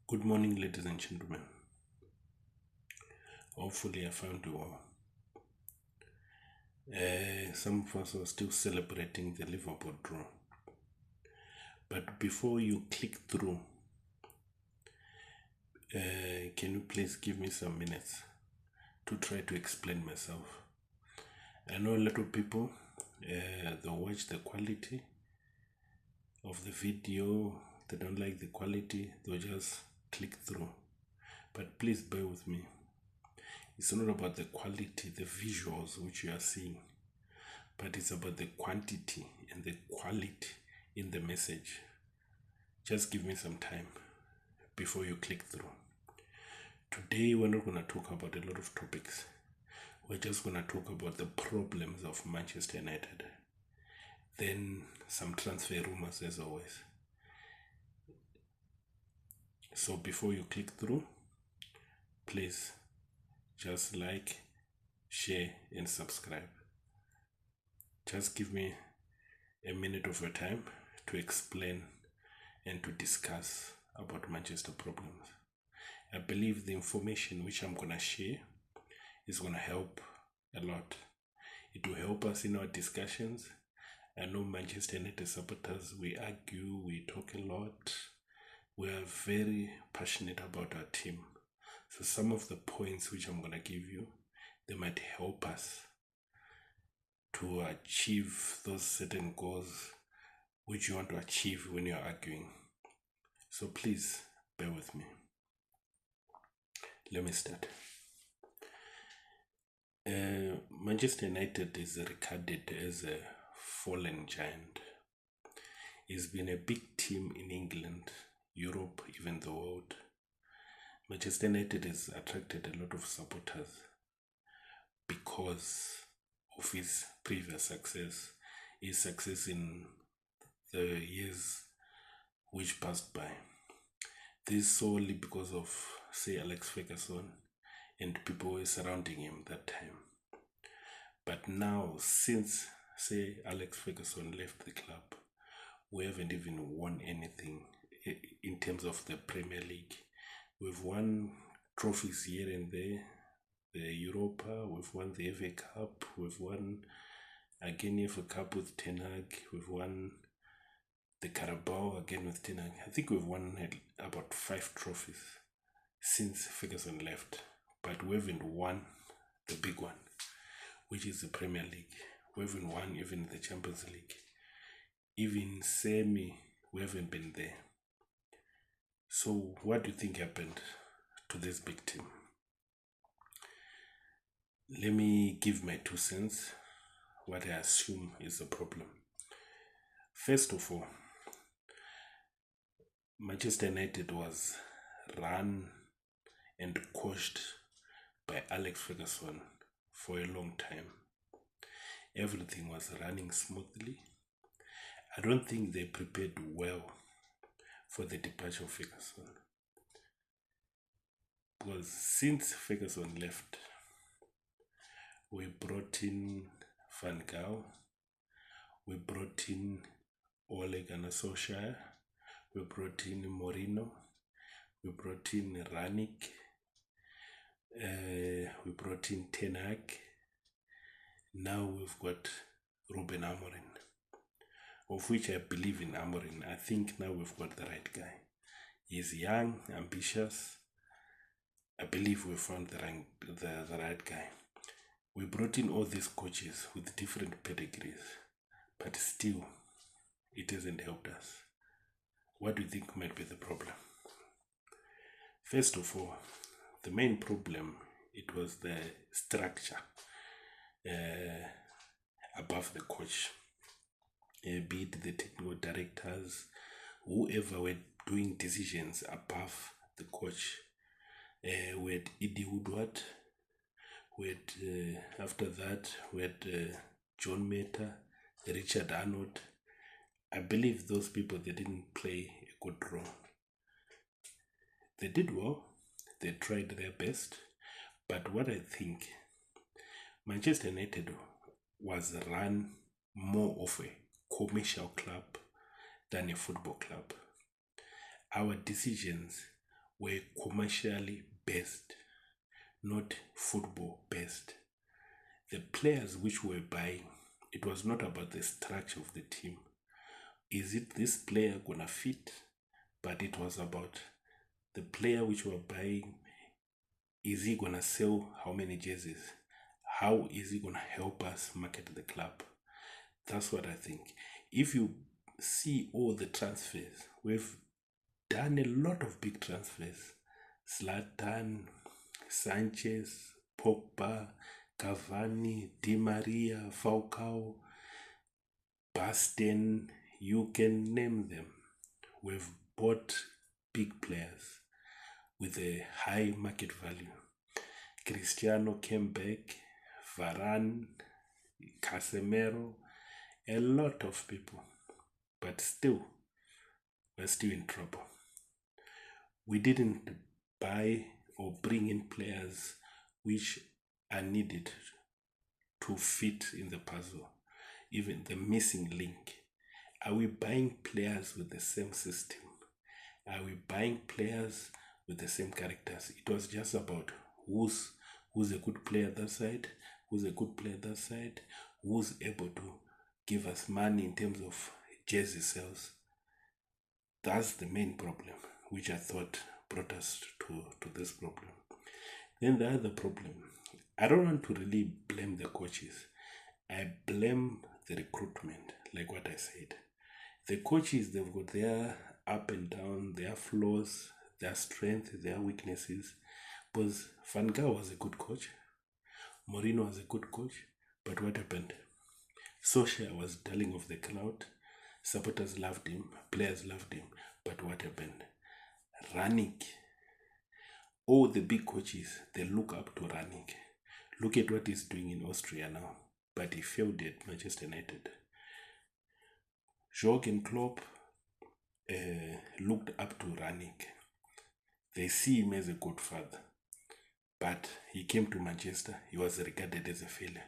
Good morning, ladies and gentlemen. Hopefully, I found you all. Some of us are still celebrating the Liverpool draw. But before you click through, can you please give me some minutes to try to explain myself? I know a lot of people, they watch the quality of the video, they don't like the quality, they'll just click through. But please bear with me. It's not about the quality, the visuals which you are seeing, but it's about the quantity and the quality in the message. Just give me some time before you click through. Today we're not going to talk about a lot of topics. We're just going to talk about the problems of Manchester United. Then some transfer rumors as always. So before you click through, please just like, share and subscribe. Just give me a minute of your time to explain and to discuss about Manchester problems. I believe the information which I'm going to share is going to help a lot. It will help us in our discussions. I know Manchester United supporters, we argue, we talk a lot. We are very passionate about our team. So some of the points which I'm going to give you, they might help us to achieve those certain goals which you want to achieve when you're arguing. So please bear with me. Let me start. Manchester United is regarded as a fallen giant. It's been a big team in England, Europe, even the world. Manchester United has attracted a lot of supporters because of his previous success, his success in the years which passed by. This is solely because of, say, Alex Ferguson and people were surrounding him that time. But now, since, say, Alex Ferguson left the club, we haven't even won anything in terms of the Premier League. We've won trophies here and there, the Europa, we've won the FA Cup, we've won again FA Cup with Ten Hag, we've won the Carabao again with Ten Hag. I think we've won about 5 trophies since Ferguson left, but we haven't won the big one, which is the Premier League. We haven't won even the Champions League. Even semi, we haven't been there. So what do you think happened to this big team? Let me give my 2 cents, what I assume is the problem. First of all, Manchester United was run and coached by Alex Ferguson for a long time. Everything was running smoothly. I don't think they prepared well for the departure of Ferguson. Because since Ferguson left, we brought in Van Gaal, we brought in Ole Gunnar Solskjaer, we brought in Mourinho, we brought in Ranić, we brought in Ten Hag. Now we've got Ruben Amorim, of which I believe in Amorim. I think now we've got the right guy. He's young, ambitious. I believe we found the right guy. We brought in all these coaches with different pedigrees, but still, it hasn't helped us. What do you think might be the problem? First of all, the main problem, it was the structure above the coach. Be it the technical directors, whoever were doing decisions above the coach. We had Eddie Woodward, we had, after that, we had John Mehta, Richard Arnold. I believe those people, they didn't play a good role. They did well, they tried their best, but what I think, Manchester United was run more of a commercial club than a football club. Our decisions were commercially based, not football based. The players which were buying, it was not about the structure of the team. Is it this player gonna fit? But it was about the player which were buying. Is he gonna sell how many jerseys? How is he gonna help us market the club? That's what I think. If you see all the transfers, we've done a lot of big transfers. Zlatan, Sanchez, Pogba, Cavani, Di Maria, Falcao, Basten, you can name them. We've bought big players with a high market value. Cristiano came back, Varane, Casemiro, a lot of people. But still, we're still in trouble. We didn't buy or bring in players which are needed to fit in the puzzle, even the missing link. Are we buying players with the same system? Are we buying players with the same characters? It was just about who's a good player that side, who's a good player that side, who's able to give us money in terms of jersey sales. That's the main problem, which I thought brought us to this problem. Then the other problem, I don't want to really blame the coaches. I blame the recruitment, like what I said. The coaches, they've got their up and down, their flaws, their strengths, their weaknesses. Because Van Gaal was a good coach. Mourinho was a good coach. But what happened? Solskjaer was darling of the crowd. Supporters loved him. Players loved him. But what happened? Rangnick. All the big coaches, they look up to Rangnick. Look at what he's doing in Austria now. But he failed at Manchester United. Jürgen Klopp looked up to Rangnick. They see him as a good father. But he came to Manchester. He was regarded as a failure.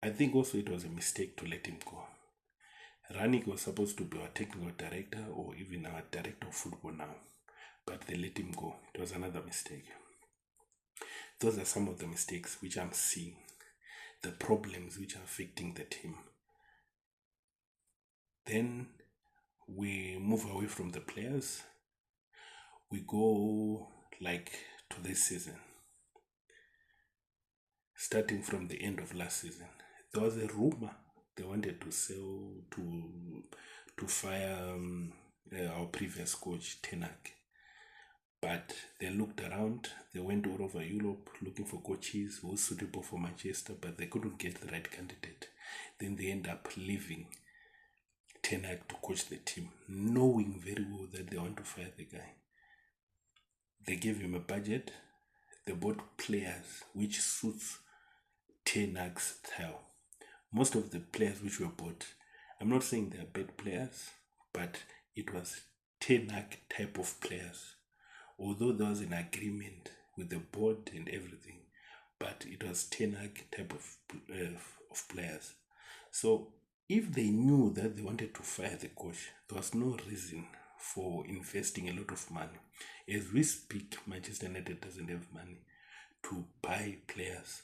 I think also it was a mistake to let him go. Rangnick was supposed to be our technical director or even our director of football now. But they let him go. It was another mistake. Those are some of the mistakes which I'm seeing. The problems which are affecting the team. Then we move away from the players. We go like to this season. Starting from the end of last season, there was a rumor they wanted to sell to fire our previous coach Ten Hag. But they looked around, they went all over Europe looking for coaches who were suitable for Manchester, but they couldn't get the right candidate. Then they end up leaving Ten Hag to coach the team, knowing very well that they want to fire the guy. They gave him a budget, they bought players which suits Ten Hag's style. Most of the players which were bought, I'm not saying they are bad players, but it was Ten Hag type of players. Although there was an agreement with the board and everything, but it was Ten Hag type of players. So if they knew that they wanted to fire the coach, there was no reason for investing a lot of money. As we speak, Manchester United doesn't have money to buy players.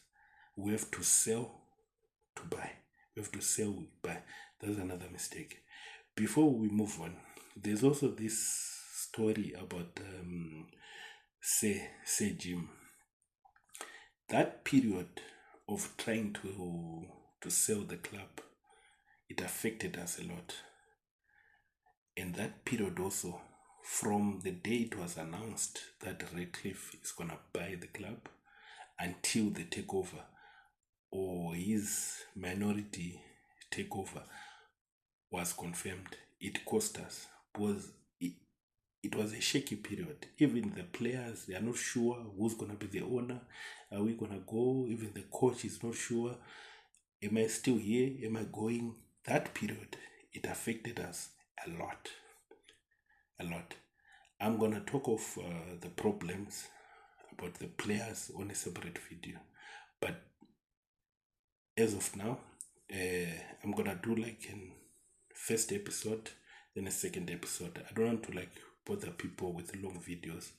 We have to sell to buy. We have to sell, we buy. That's another mistake. Before we move on, there's also this story about say Jim. That period of trying to sell the club, it affected us a lot. And that period also, from the day it was announced that Redcliffe is gonna buy the club until the takeover or his minority takeover was confirmed, it cost us because it was a shaky period. Even the players, they are not sure who's going to be the owner. Are we going to go? Even the coach is not sure. Am I still here? Am I going? That period, it affected us a lot. A lot. I'm going to talk of the problems about the players on a separate video. But as of now, I'm going to do like a first episode, then a second episode. I don't want to like bother people with long videos,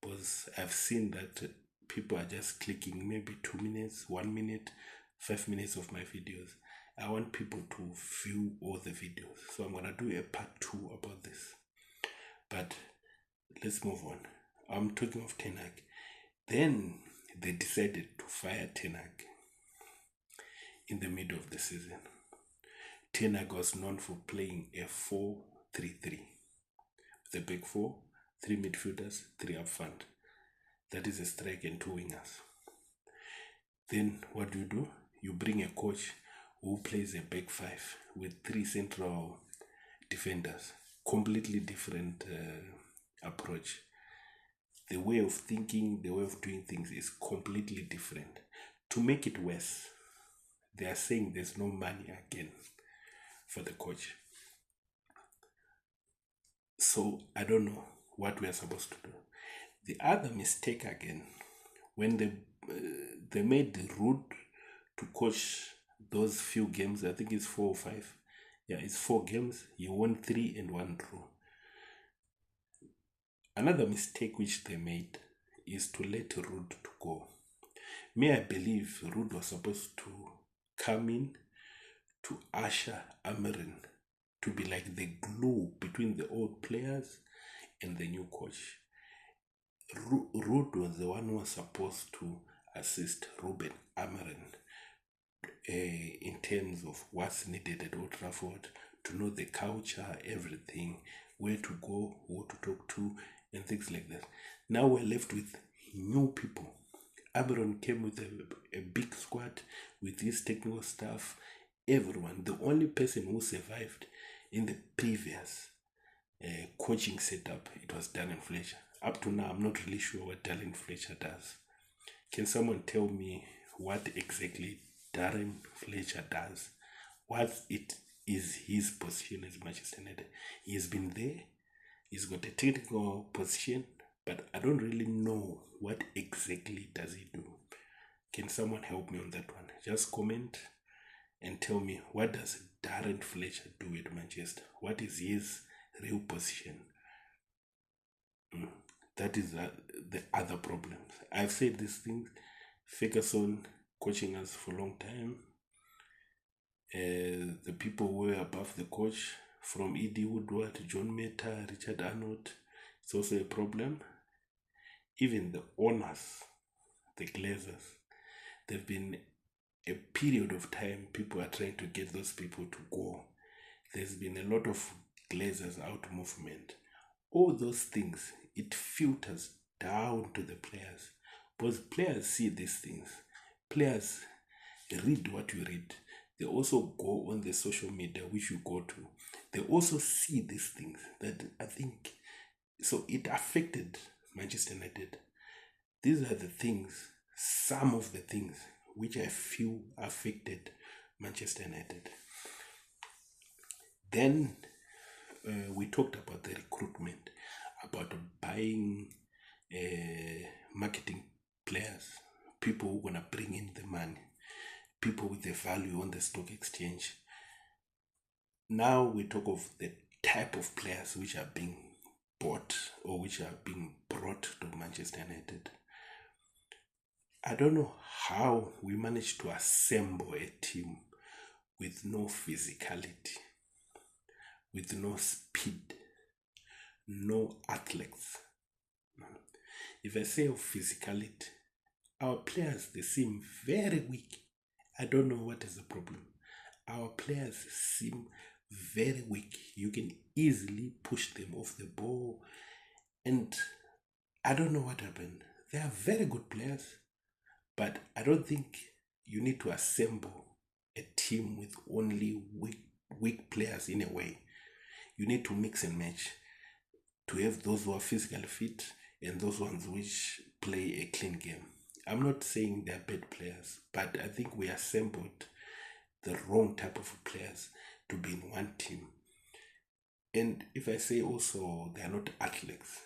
because I've seen that people are just clicking maybe 2 minutes, 1 minute, 5 minutes of my videos. I want people to view all the videos. So I'm gonna do a part 2 about this. But let's move on. I'm talking of Ten Hag. Then they decided to fire Ten Hag in the middle of the season. Ten Hag was known for playing a 4-3-3. The big four, 3 midfielders, 3 up front. That is a striker and 2 wingers. Then what do? You bring a coach who plays a back 5 with 3 central defenders. Completely different approach. The way of thinking, the way of doing things is completely different. To make it worse, they are saying there's no money again for the coach. So I don't know what we are supposed to do. The other mistake again, when they made the route to coach those few games, I think it's 4 or 5. Yeah, it's 4 games. You won 3 and 1 draw. Another mistake which they made is to let Ruud to go. I believe Ruud was supposed to come in to usher Amarin to be like the glue between the old players and the new coach. Ruud was the one who was supposed to assist Ruben Amarin in terms of what's needed at Old Trafford, to know the culture, everything, where to go, who to talk to, and things like that. Now we're left with new people. Amarin came with a big squad with his technical staff, everyone. The only person who survived in the previous coaching setup, it was Darren Fletcher. Up to now, I'm not really sure what Darren Fletcher does. Can someone tell me what exactly Darren Fletcher does? What it is his position as Manchester United? He has been there. He's got a technical position, but I don't really know what exactly does he do. Can someone help me on that one? Just comment and tell me, what does Darren Fletcher do at Manchester? What is his real position? That is the other problem. I've said these things. Ferguson coaching us for a long time. The people who were above the coach, from E.D. Woodward, John Mehta, Richard Arnold, it's also a problem. Even the owners, the Glazers, there've been a period of time people are trying to get those people to go. There's been a lot of Glazers out movement. All those things, it filters down to the players, because players see these things. Players read what you read. They also go on the social media which you go to. They also see these things that I think, so it affected Manchester United. These are the things, some of the things which I feel affected Manchester United. Then we talked about the recruitment, about buying marketing players, people who are going to bring in the money, people with the value on the stock exchange. Now we talk of the type of players which are being bought or which are being brought to Manchester United. I don't know how we managed to assemble a team with no physicality, with no speed, no athletes. If I say of physicality, our players, they seem very weak. I don't know what is the problem. Our players seem very weak. You can easily push them off the ball, and I don't know what happened. They are very good players, but I don't think you need to assemble a team with only weak players in a way. You need to mix and match to have those who are physically fit and those ones which play a clean game. I'm not saying they're bad players, but I think we assembled the wrong type of players to be in one team. And if I say also they are not athletes,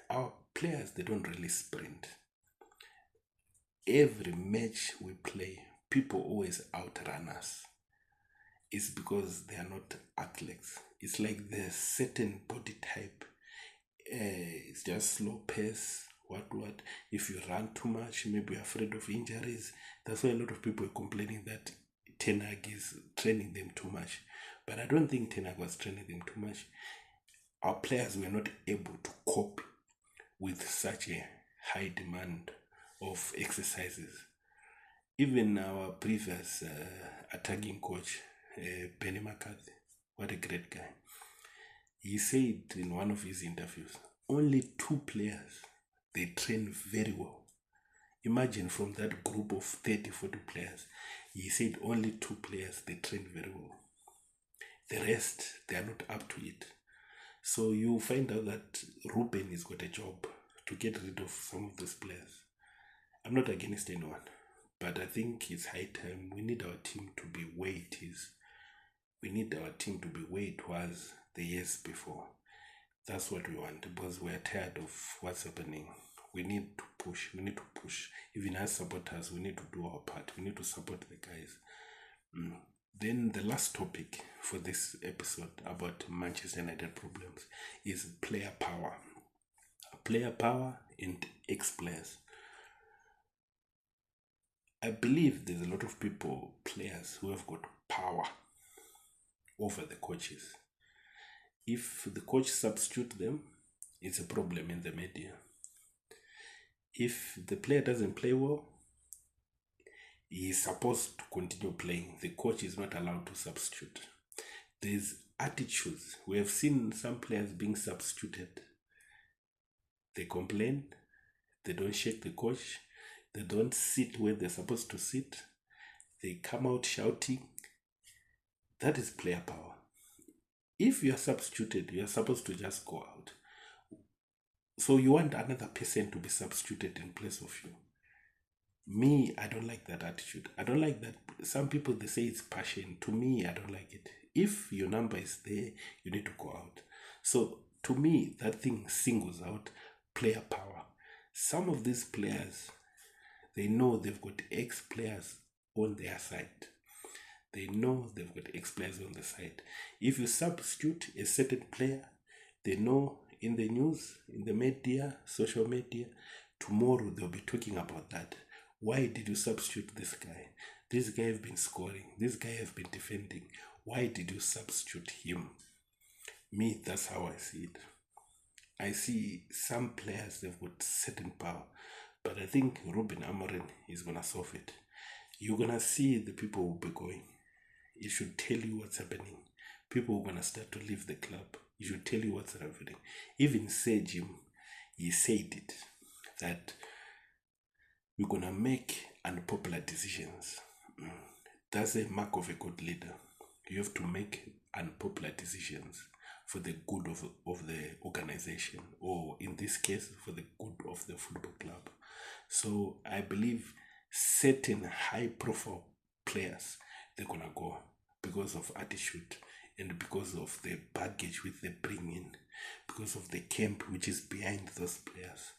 our players, they don't really sprint. Every match we play, people always outrun us. It's because they are not athletes. It's like there's certain body type it's just slow pace, what. If you run too much, maybe you're afraid of injuries. That's why a lot of people are complaining that Ten Hag is training them too much. But I don't think Ten Hag was training them too much. Our players were not able to cope with such a high demand of exercises. Even our previous attacking coach, Benny McCarthy, what a great guy. He said in one of his interviews, only 2 players, they train very well. Imagine from that group of 30, 40 players, he said only 2 players, they train very well. The rest, they are not up to it. So you find out that Ruben has got a job to get rid of some of those players. I'm not against anyone, but I think it's high time. We need our team to be where it is. We need our team to be where it was the years before. That's what we want, because we're tired of what's happening. We need to push. Even as supporters, we need to do our part. We need to support the guys. Then the last topic for this episode about Manchester United problems is player power. Player power and ex-players. I believe there's a lot of players who have got power over the coaches. If the coach substitutes them, it's a problem in the media. If the player doesn't play well, he is supposed to continue playing. The coach is not allowed to substitute. There's attitudes. We have seen some players being substituted. They complain. They don't shake the coach. They don't sit where they're supposed to sit. They come out shouting. That is player power. If you are substituted, you are supposed to just go out. So you want another person to be substituted in place of you. Me, I don't like that attitude. I don't like that. Some people, they say it's passion. To me, I don't like it. If your number is there, you need to go out. So to me, that thing singles out player power. Some of these players, they know they've got ex-players on their side. They know they've got ex-players on the side. If you substitute a certain player, they know in the news, in the media, social media, tomorrow they'll be talking about that. Why did you substitute this guy? This guy has been scoring. This guy has been defending. Why did you substitute him? Me, that's how I see it. I see some players, they've got certain power. But I think Ruben Amorim is going to solve it. You're going to see the people will be going. It should tell you what's happening. People are going to start to leave the club. It should tell you what's happening. Even Sergio, he said it, that we're going to make unpopular decisions. That's a mark of a good leader. You have to make unpopular decisions for the good of the organization, or in this case, for the good of the football club. So I believe certain high-profile players, they're going to go because of attitude and because of the baggage which they bring in, because of the camp which is behind those players.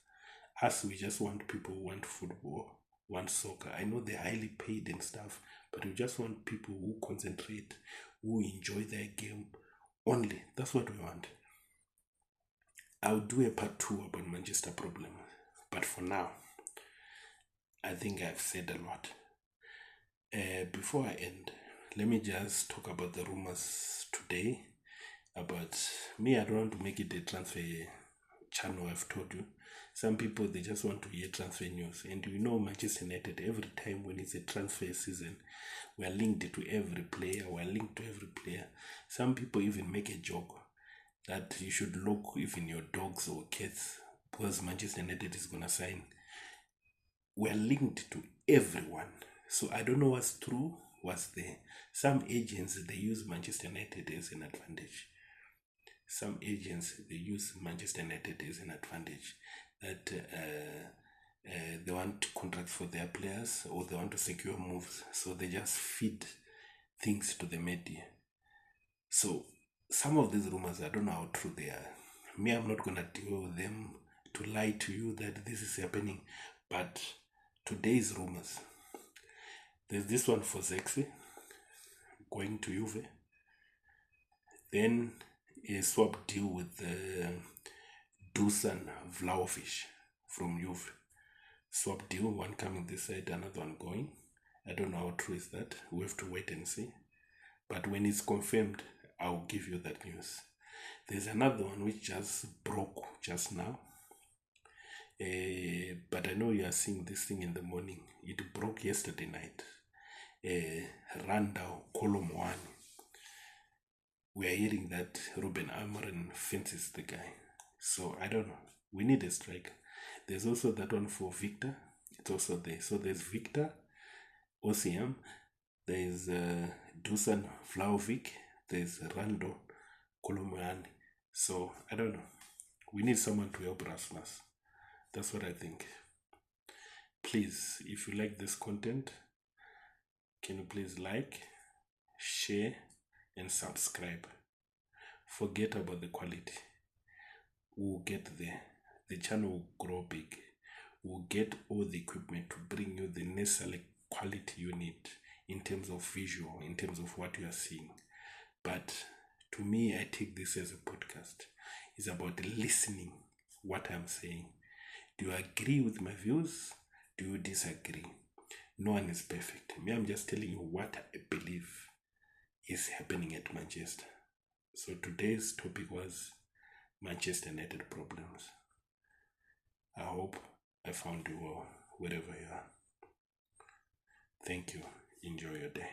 Us, we just want people who want football, want soccer. I know they're highly paid and stuff, but we just want people who concentrate, who enjoy their game only. That's what we want. I'll do a part 2 about Manchester problem, but for now, I think I've said a lot. Before I end, let me just talk about the rumors today. About me, I don't want to make it a transfer channel. I've told you, some people, they just want to hear transfer news. And you know, Manchester United, every time when it's a transfer season, we're linked to every player. Some people even make a joke that you should look even your dogs or cats, because Manchester United is going to sign. We're linked to everyone. So I don't know what's true, what's there. Some agents, they use Manchester United as an advantage. That they want contracts for their players, or they want to secure moves. So they just feed things to the media. So some of these rumors, I don't know how true they are. Me, I'm not going to deal with them to lie to you that this is happening. But today's rumors, there's this one for Zexi going to Juve. Then a swap deal with Dusan Vlahovic from Juve. Swap deal, one coming this side, another one going. I don't know how true is that. We have to wait and see. But when it's confirmed, I'll give you that news. There's another one which just broke just now. But I know you are seeing this thing in the morning. It broke yesterday night. Randall Kolomwani. We are hearing that Ruben Amorim fences the guy. So I don't know. We need a striker. There's also that one for Victor. It's also there. So there's Victor, OCM. There's Dusan Vlahovic. There's Rando Kolomwani. So I don't know. We need someone to help Rasmus. That's what I think. Please, if you like this content, can you please like, share, and subscribe? Forget about the quality. We'll get there. The channel will grow big. We'll get all the equipment to bring you the necessary quality you need in terms of visual, in terms of what you are seeing. But to me, I take this as a podcast. It's about listening what I'm saying. Do you agree with my views? Do you disagree? No one is perfect. Me, I'm just telling you what I believe is happening at Manchester. So today's topic was Manchester United problems. I hope I found you well wherever you are. Thank you. Enjoy your day.